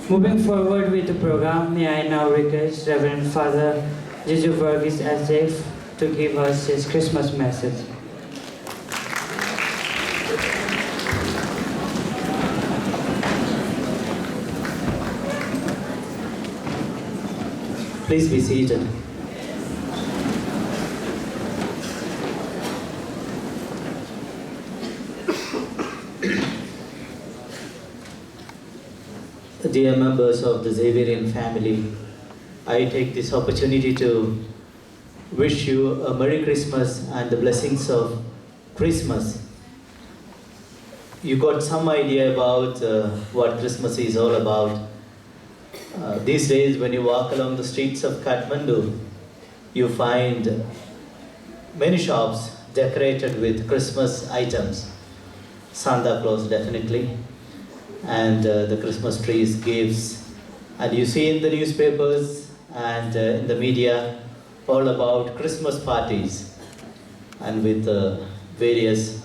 Moving forward with the program, may I now request Reverend Father Jeju Varghese Asif to give us his Christmas message. Please be seated. Dear members of the Xaverian family, I take this opportunity to wish you a Merry Christmas and the blessings of Christmas. You got some idea about what Christmas is all about. These days, when you walk along the streets of Kathmandu, you find many shops decorated with Christmas items. Santa Claus, definitely, and the Christmas trees, gifts, and you see in the newspapers and in the media all about Christmas parties, and with various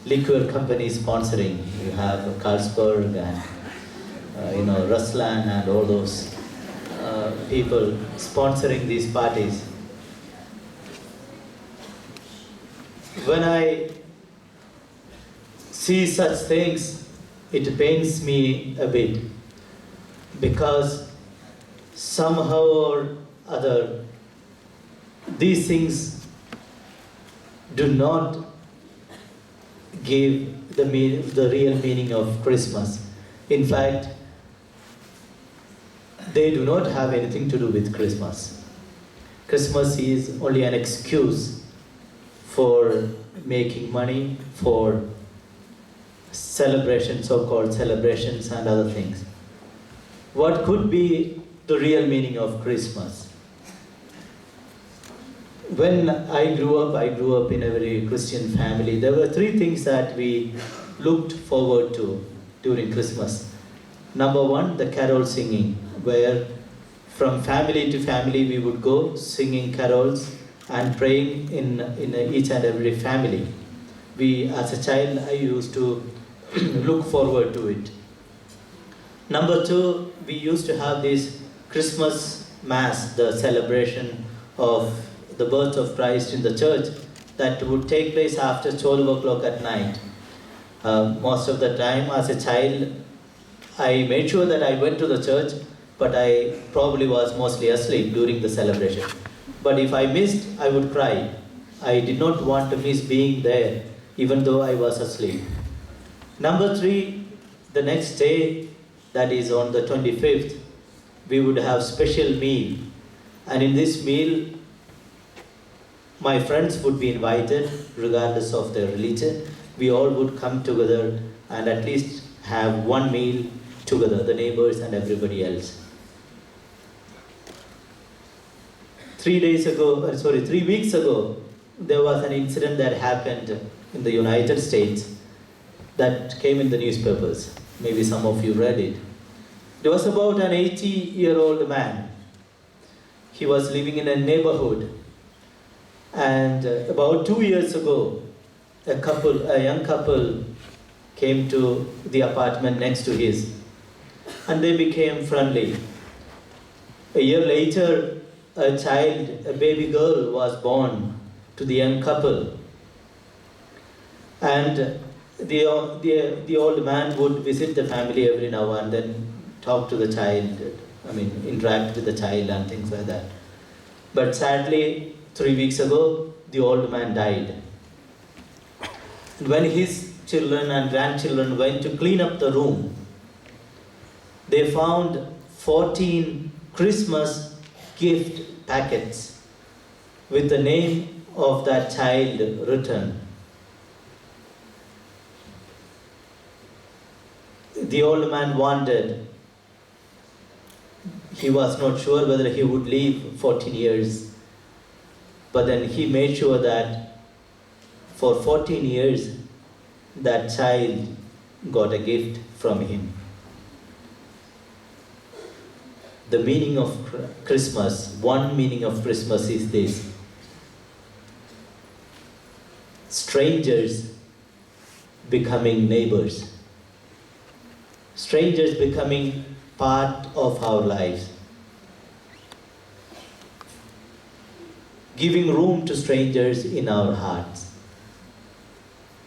liquor companies sponsoring. You have Carlsberg and Ruslan and all those people sponsoring these parties. When I see such things, it pains me a bit, because somehow or other these things do not give the real meaning of Christmas. In fact, they do not have anything to do with Christmas. Christmas is only an excuse for making money, for celebrations, so-called celebrations and other things. What could be the real meaning of Christmas? When I grew up in a very Christian family. There were three things that we looked forward to during Christmas. Number one, the carol singing, where from family to family we would go singing carols and praying in each and every family. As a child, I used to look forward to it. Number two, we used to have this Christmas Mass, the celebration of the birth of Christ in the church, that would take place after 12 o'clock at night. Most of the time as a child, I made sure that I went to the church, but I probably was mostly asleep during the celebration. But if I missed, I would cry. I did not want to miss being there, even though I was asleep. Number three, the next day, that is on the 25th, we would have special meal. And in this meal, my friends would be invited, regardless of their religion. We all would come together and at least have one meal together, the neighbors and everybody else. 3 weeks ago, there was an incident that happened in the United States that came in the newspapers. Maybe some of you read it. It was about an 80-year-old man. He was living in a neighborhood. And about 2 years ago, a young couple came to the apartment next to his, and they became friendly. A year later, a baby girl was born to the young couple. And the old man would visit the family every now and then, talk to the child, interact with the child and things like that. But sadly, 3 weeks ago, the old man died. And when his children and grandchildren went to clean up the room, they found 14 Christmas gift packets with the name of that child written. The old man wondered. He was not sure whether he would live 14 years. But then he made sure that for 14 years, that child got a gift from him. The meaning of Christmas, one meaning of Christmas is this: strangers becoming neighbors. Strangers becoming part of our lives. Giving room to strangers in our hearts.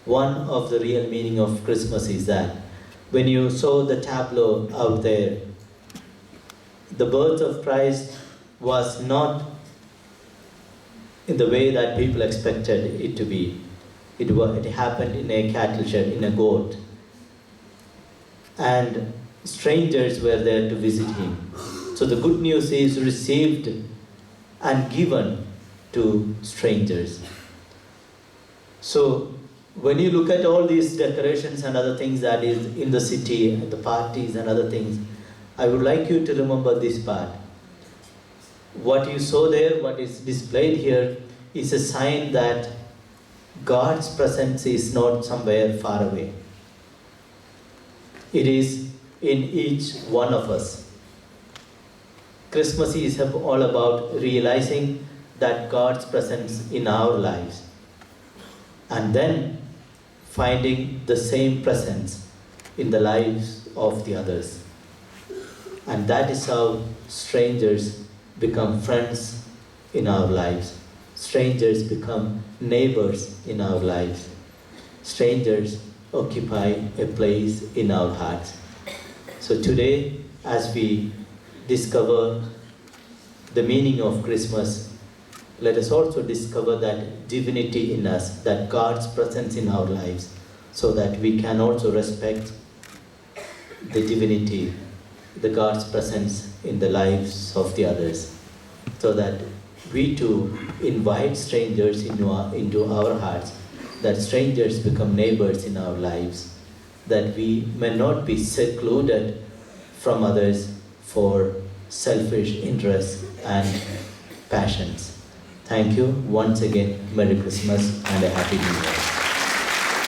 One of the real meaning of Christmas is that when you saw the tableau out there, the birth of Christ was not in the way that people expected it to be. It happened in a cattle shed, in a goat. And strangers were there to visit him. So the good news is received and given to strangers. So when you look at all these decorations and other things that is in the city, and the parties and other things, I would like you to remember this part. What you saw there, what is displayed here, is a sign that God's presence is not somewhere far away. It is in each one of us. Christmas is all about realizing that God's presence in our lives, and then finding the same presence in the lives of the others. And that is how strangers become friends in our lives. Strangers become neighbors in our lives. Strangers occupy a place in our hearts. So today, as we discover the meaning of Christmas, let us also discover that divinity in us, that God's presence in our lives, so that we can also respect the divinity, the God's presence in the lives of the others, so that we too invite strangers into our hearts, that strangers become neighbors in our lives, that we may not be secluded from others for selfish interests and passions. Thank you once again. Merry Christmas and a Happy New Year.